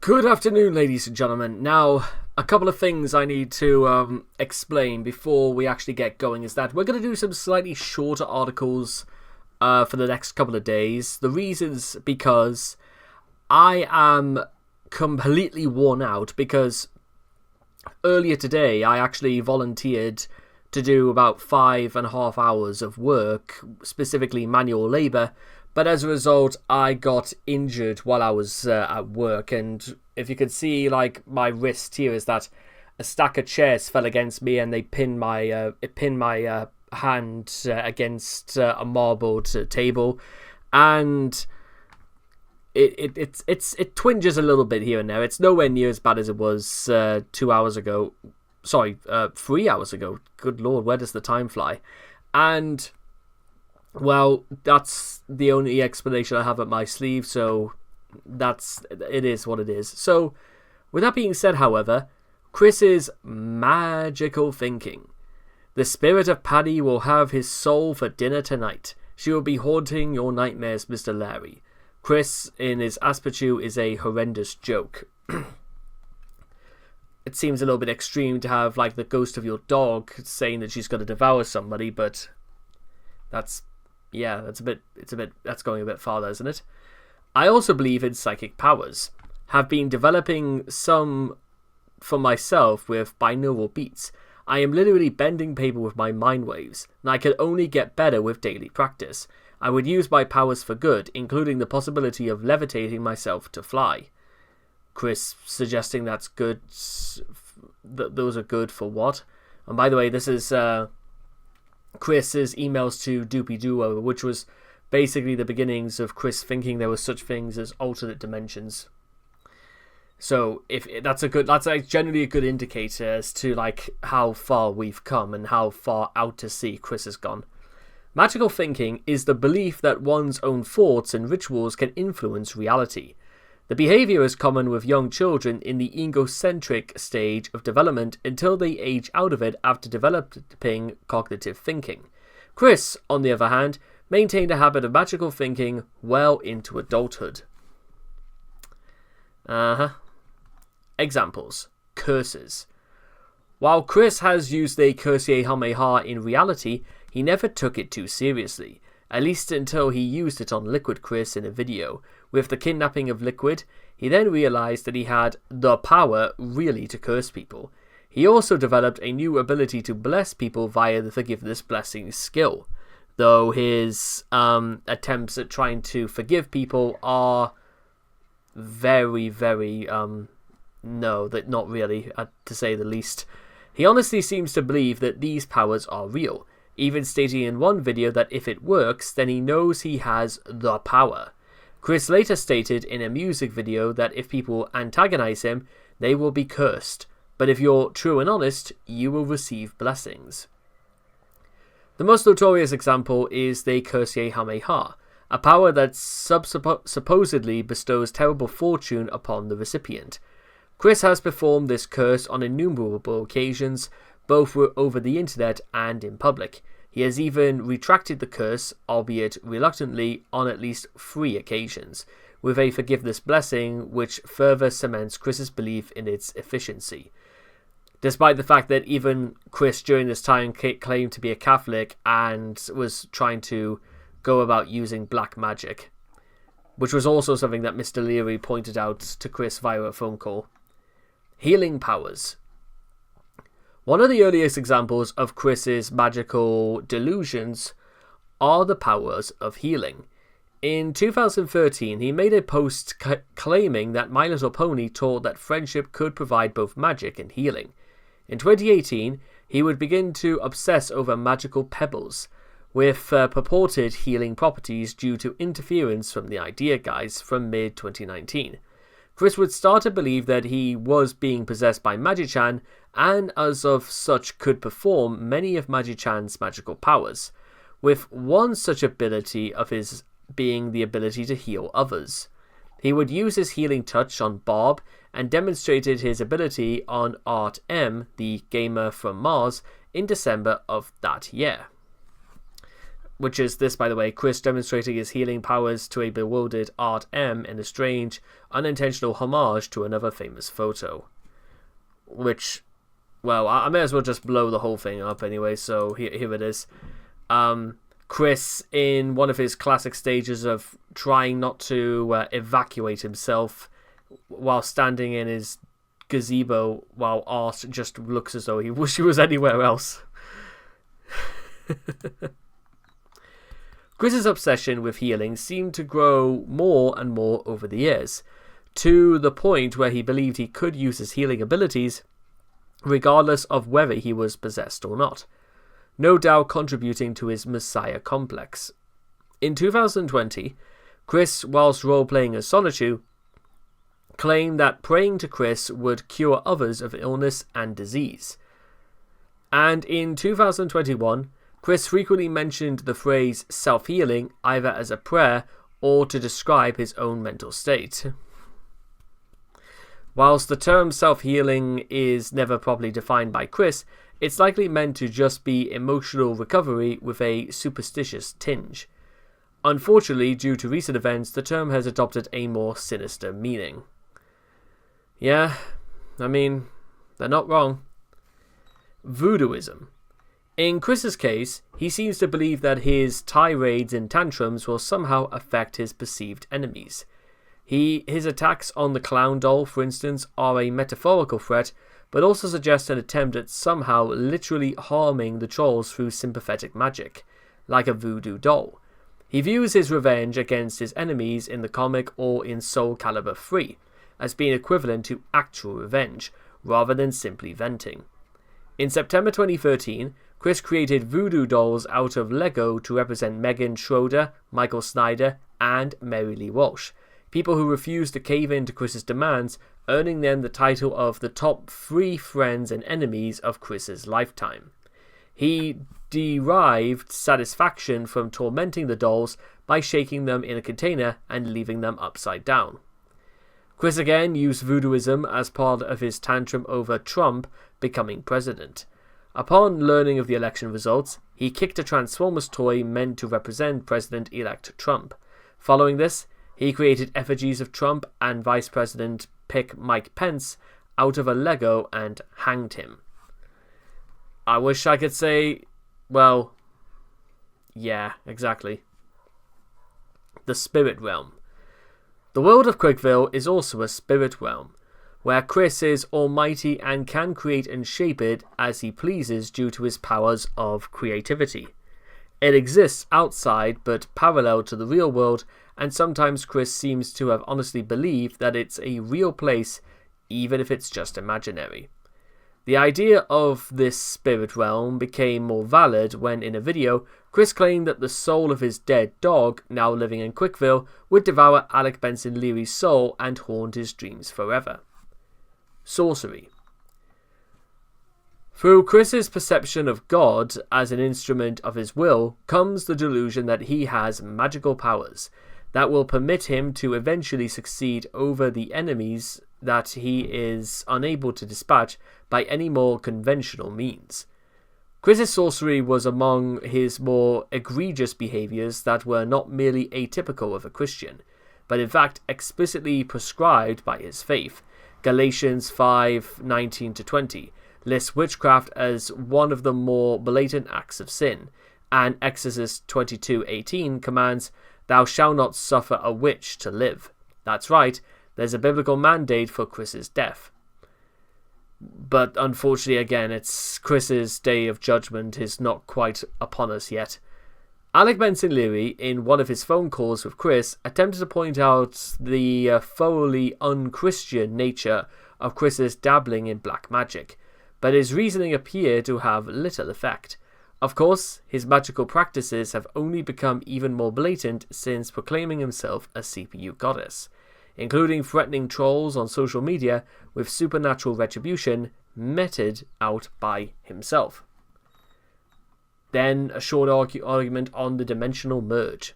Good afternoon, ladies and gentlemen. Now, a couple of things I need to explain before we actually get going is that we're going to do some slightly shorter articles for the next couple of days. The reason's because I am completely worn out because earlier today I actually volunteered to do about 5.5 hours of work, specifically manual labour. But as a result, I got injured while I was at work, and if you can see, like, my wrist here is that a stack of chairs fell against me, and they pinned my hand against a marbled table, and it twinges a little bit here and there. It's nowhere near as bad as it was 2 hours ago. Sorry, 3 hours ago. Good lord, where does the time fly? And well, that's the only explanation I have up my sleeve, so it is what it is. So, with that being said, however, Chris's magical thinking. The spirit of Paddy will have his soul for dinner tonight. She will be haunting your nightmares, Mr. Larry. Chris, in his aspect, is a horrendous joke. It seems a little bit extreme to have, like, the ghost of your dog saying that she's going to devour somebody, but that's going a bit farther, isn't it? I also believe in psychic powers. Have been developing some for myself with binaural beats. I am literally bending paper with my mind waves, and I can only get better with daily practice. I would use my powers for good, including the possibility of levitating myself to fly. Chris suggesting that's good. Those are good for what? And by the way, this is Chris's emails to Doopy Duo, which was basically the beginnings of Chris thinking there were such things as alternate dimensions. So that's generally a good indicator as to like how far we've come and how far out to sea Chris has gone. Magical thinking is the belief that one's own thoughts and rituals can influence reality. The behavior is common with young children in the egocentric stage of development until they age out of it after developing cognitive thinking. Chris, on the other hand, maintained a habit of magical thinking well into adulthood. Examples. Curses. While Chris has used the Kamehameha in reality, he never took it too seriously, at least until he used it on Liquid Chris in a video. With the kidnapping of Liquid, he then realized that he had the power really to curse people. He also developed a new ability to bless people via the Forgiveness Blessing skill, though his attempts at trying to forgive people are very, very, not really, to say the least. He honestly seems to believe that these powers are real, even stating in one video that if it works, then he knows he has the power. Chris later stated in a music video that if people antagonize him, they will be cursed, but if you're true and honest, you will receive blessings. The most notorious example is the Kamehameha, a power that supposedly bestows terrible fortune upon the recipient. Chris has performed this curse on innumerable occasions, both over the internet and in public. He has even retracted the curse, albeit reluctantly, on at least 3 occasions, with a forgiveness blessing which further cements Chris's belief in its efficiency. Despite the fact that even Chris during this time claimed to be a Catholic and was trying to go about using black magic, which was also something that Mr. Leary pointed out to Chris via a phone call. Healing powers. One of the earliest examples of Chris's magical delusions are the powers of healing. In 2013, he made a post claiming that My Little Pony taught that friendship could provide both magic and healing. In 2018, he would begin to obsess over magical pebbles, with purported healing properties due to interference from the idea guys from mid-2019. Chris would start to believe that he was being possessed by Magi-chan, and as of such could perform many of Magi-chan's magical powers, with one such ability of his being the ability to heal others. He would use his healing touch on Bob, and demonstrated his ability on Art M, the gamer from Mars, in December of that year. which is this, by the way, Chris demonstrating his healing powers to a bewildered Art M in a strange, unintentional homage to another famous photo. Which, well, I may as well just blow the whole thing up anyway, so here it is. Chris, in one of his classic stages of trying not to evacuate himself while standing in his gazebo, while Art just looks as though he wish he was anywhere else. Chris's obsession with healing seemed to grow more and more over the years, to the point where he believed he could use his healing abilities regardless of whether he was possessed or not, no doubt contributing to his messiah complex. In 2020, Chris, whilst role-playing as Sonichu, claimed that praying to Chris would cure others of illness and disease. And in 2021, Chris frequently mentioned the phrase self-healing either as a prayer or to describe his own mental state. Whilst the term self-healing is never properly defined by Chris, it's likely meant to just be emotional recovery with a superstitious tinge. Unfortunately, due to recent events, the term has adopted a more sinister meaning. Yeah, I mean, they're not wrong. Voodooism. In Chris's case, he seems to believe that his tirades and tantrums will somehow affect his perceived enemies. His attacks on the clown doll, for instance, are a metaphorical threat, but also suggest an attempt at somehow literally harming the trolls through sympathetic magic, like a voodoo doll. He views his revenge against his enemies in the comic or in Soul Calibur 3 as being equivalent to actual revenge, rather than simply venting. In September 2013, Chris created voodoo dolls out of Lego to represent Megan Schroeder, Michael Snyder, and Mary Lee Walsh, people who refused to cave in to Chris's demands, earning them the title of the top 3 friends and enemies of Chris's lifetime. He derived satisfaction from tormenting the dolls by shaking them in a container and leaving them upside down. Chris again used voodooism as part of his tantrum over Trump becoming president. Upon learning of the election results, he kicked a Transformers toy meant to represent President-elect Trump. Following this, he created effigies of Trump and Vice President pick Mike Pence out of a Lego and hanged him. I wish I could say, well, yeah, exactly. The Spirit Realm. The world of Quickville is also a spirit realm, where Chris is almighty and can create and shape it as he pleases due to his powers of creativity. It exists outside but parallel to the real world, and sometimes Chris seems to have honestly believed that it's a real place even if it's just imaginary. The idea of this spirit realm became more valid when, in a video, Chris claimed that the soul of his dead dog, now living in Quickville, would devour Alec Benson Leary's soul and haunt his dreams forever. Sorcery. Through Chris's perception of God as an instrument of his will comes the delusion that he has magical powers that will permit him to eventually succeed over the enemies that he is unable to dispatch by any more conventional means. Chris's sorcery was among his more egregious behaviors that were not merely atypical of a Christian, but in fact explicitly prescribed by his faith. Galatians 5:19-20 lists witchcraft as one of the more blatant acts of sin, and Exodus 22:18 commands, "Thou shalt not suffer a witch to live." That's right, there's a biblical mandate for Chris's death. But unfortunately, again, it's Chris's day of judgment is not quite upon us yet. Alec Benson Leary, in one of his phone calls with Chris, attempted to point out the thoroughly un-Christian nature of Chris's dabbling in black magic, but his reasoning appeared to have little effect. Of course, his magical practices have only become even more blatant since proclaiming himself a CPU goddess, including threatening trolls on social media with supernatural retribution meted out by himself. Then a short argument on the Dimensional Merge.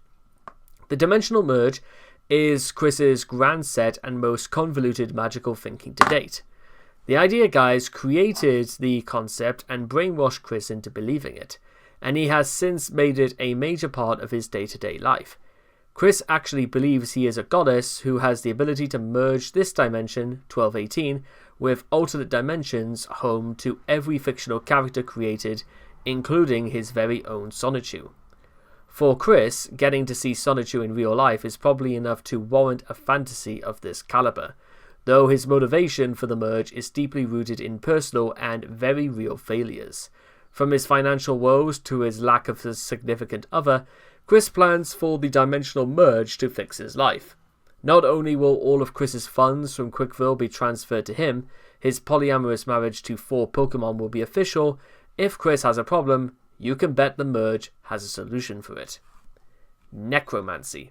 The Dimensional Merge is Chris's grand set and most convoluted magical thinking to date. The idea guys created the concept and brainwashed Chris into believing it, and he has since made it a major part of his day-to-day life. Chris actually believes he is a goddess who has the ability to merge this dimension, 1218, with alternate dimensions home to every fictional character created, including his very own Sonichu. For Chris, getting to see Sonichu in real life is probably enough to warrant a fantasy of this caliber, though his motivation for the merge is deeply rooted in personal and very real failures. From his financial woes to his lack of a significant other, Chris plans for the dimensional merge to fix his life. Not only will all of Chris's funds from Quickville be transferred to him, his polyamorous marriage to 4 Pokemon will be official. If Chris has a problem, you can bet the merge has a solution for it. Necromancy.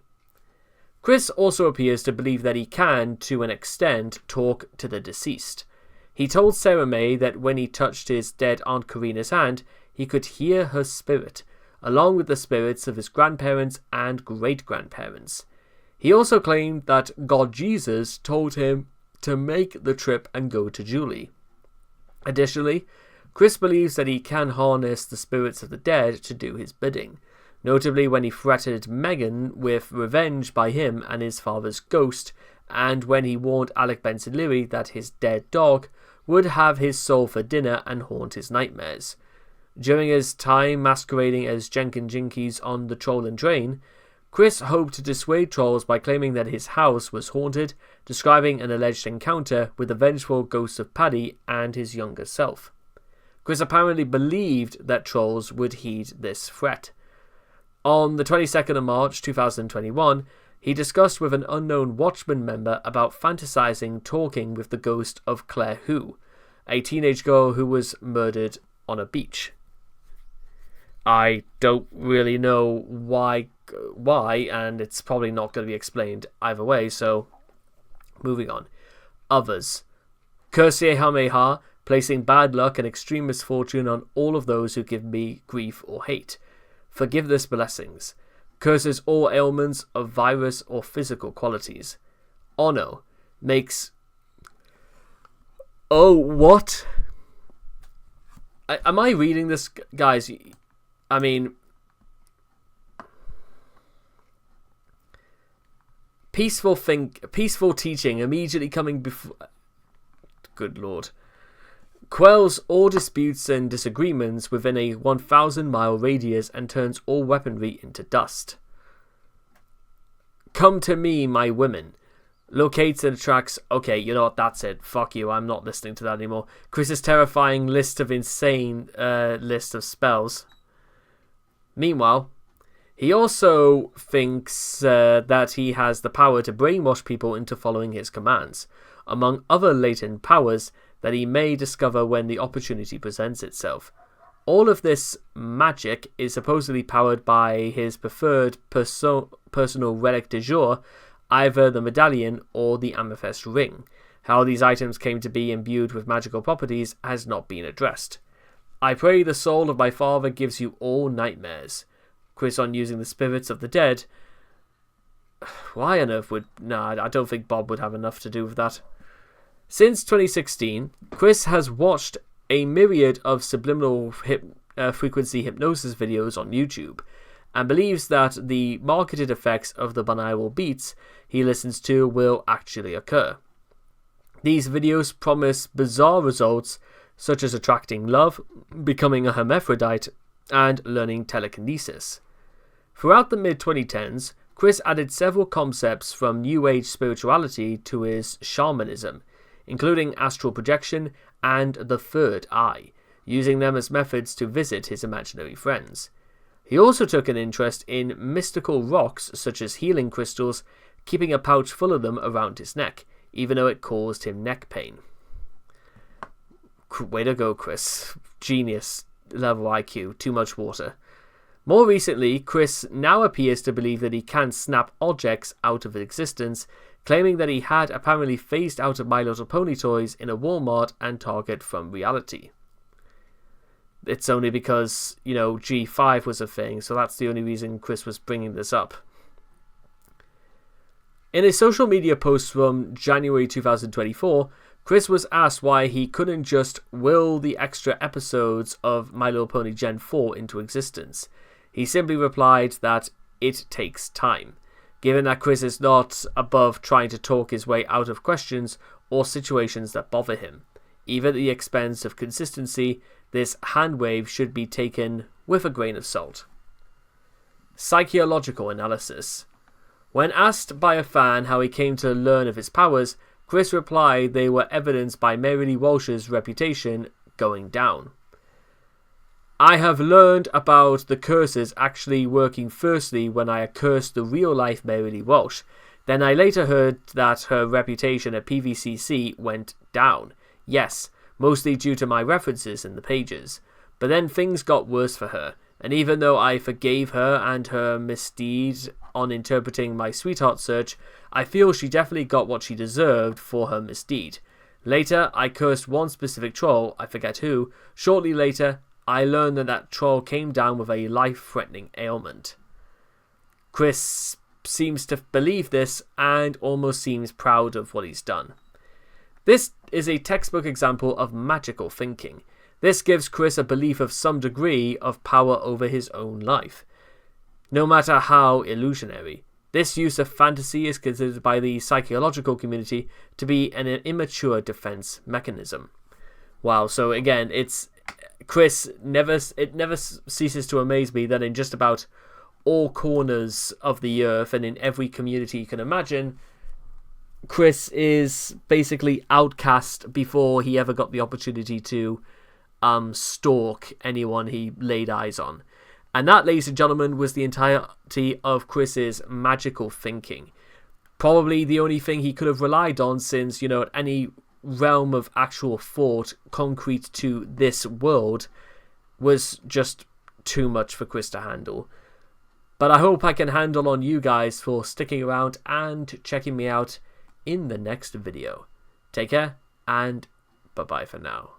Chris also appears to believe that he can, to an extent, talk to the deceased. He told Sarah May that when he touched his dead Aunt Karina's hand, he could hear her spirit, along with the spirits of his grandparents and great-grandparents. He also claimed that God Jesus told him to make the trip and go to Julie. Additionally, Chris believes that he can harness the spirits of the dead to do his bidding, notably when he threatened Megan with revenge by him and his father's ghost, and when he warned Alec Benson Leary that his dead dog would have his soul for dinner and haunt his nightmares. During his time masquerading as Jenkins Jinkies on the Troll and Drain, Chris hoped to dissuade trolls by claiming that his house was haunted, describing an alleged encounter with the vengeful ghost of Paddy and his younger self. Chris apparently believed that trolls would heed this threat. On the 22nd of March 2021, he discussed with an unknown Watchmen member about fantasizing talking with the ghost of Claire Hu, a teenage girl who was murdered on a beach. I don't really know why, and it's probably not going to be explained either way, so moving on. Others. Kamehameha, placing bad luck and extreme misfortune on all of those who give me grief or hate. Forgiveness blessings. Curses all ailments of virus or physical qualities. Ono makes... Oh, what? Am I reading this, guys? I mean... Peaceful teaching immediately coming before... Good lord. Quells all disputes and disagreements within a 1,000-mile radius and turns all weaponry into dust. Come to me, my women. Locates and attracts... Okay, you know what, that's it. Fuck you, I'm not listening to that anymore. Chris's terrifying list of insane list of spells. Meanwhile, he also thinks that he has the power to brainwash people into following his commands, among other latent powers that he may discover when the opportunity presents itself. All of this magic is supposedly powered by his preferred personal relic de jour, either the medallion or the amethyst ring. How these items came to be imbued with magical properties has not been addressed. I pray the soul of my father gives you all nightmares. Chris on using the spirits of the dead. Why on earth would... Nah, I don't think Bob would have enough to do with that. Since 2016, Chris has watched a myriad of subliminal frequency hypnosis videos on YouTube, and believes that the marketed effects of the binaural beats he listens to will actually occur. These videos promise bizarre results, such as attracting love, becoming a hermaphrodite, and learning telekinesis. Throughout the mid-2010s, Chris added several concepts from New Age spirituality to his shamanism, including astral projection and the third eye, using them as methods to visit his imaginary friends. He also took an interest in mystical rocks such as healing crystals, keeping a pouch full of them around his neck, even though it caused him neck pain. Way to go, Chris. Genius level IQ, too much water. More recently, Chris now appears to believe that he can snap objects out of existence, claiming that he had apparently phased out of My Little Pony toys in a Walmart and Target from reality. It's only because, G5 was a thing, so that's the only reason Chris was bringing this up. In a social media post from January 2024, Chris was asked why he couldn't just will the extra episodes of My Little Pony Gen 4 into existence. He simply replied that it takes time, given that Chris is not above trying to talk his way out of questions or situations that bother him. Even at the expense of consistency, this hand wave should be taken with a grain of salt. Psychological analysis. When asked by a fan how he came to learn of his powers, Chris replied they were evidenced by Mary Lee Walsh's reputation going down. I have learned about the curses actually working firstly when I cursed the real-life Mary Lee Walsh. Then I later heard that her reputation at PVCC went down. Yes, mostly due to my references in the pages. But then things got worse for her, and even though I forgave her and her misdeed on interpreting my sweetheart search, I feel she definitely got what she deserved for her misdeed. Later, I cursed one specific troll, I forget who. Shortly later, I learned that that troll came down with a life-threatening ailment. Chris seems to believe this and almost seems proud of what he's done. This is a textbook example of magical thinking. This gives Chris a belief of some degree of power over his own life, no matter how illusionary. This use of fantasy is considered by the psychological community to be an immature defense mechanism. Wow, so again, it never ceases to amaze me that in just about all corners of the earth and in every community you can imagine, Chris is basically outcast before he ever got the opportunity to stalk anyone he laid eyes on. And that, ladies and gentlemen, was the entirety of Chris's magical thinking. Probably the only thing he could have relied on, since, at any realm of actual thought concrete to this world was just too much for Chris to handle. But I hope I can handle on you guys for sticking around and checking me out in the next video. Take care, and bye-bye for now.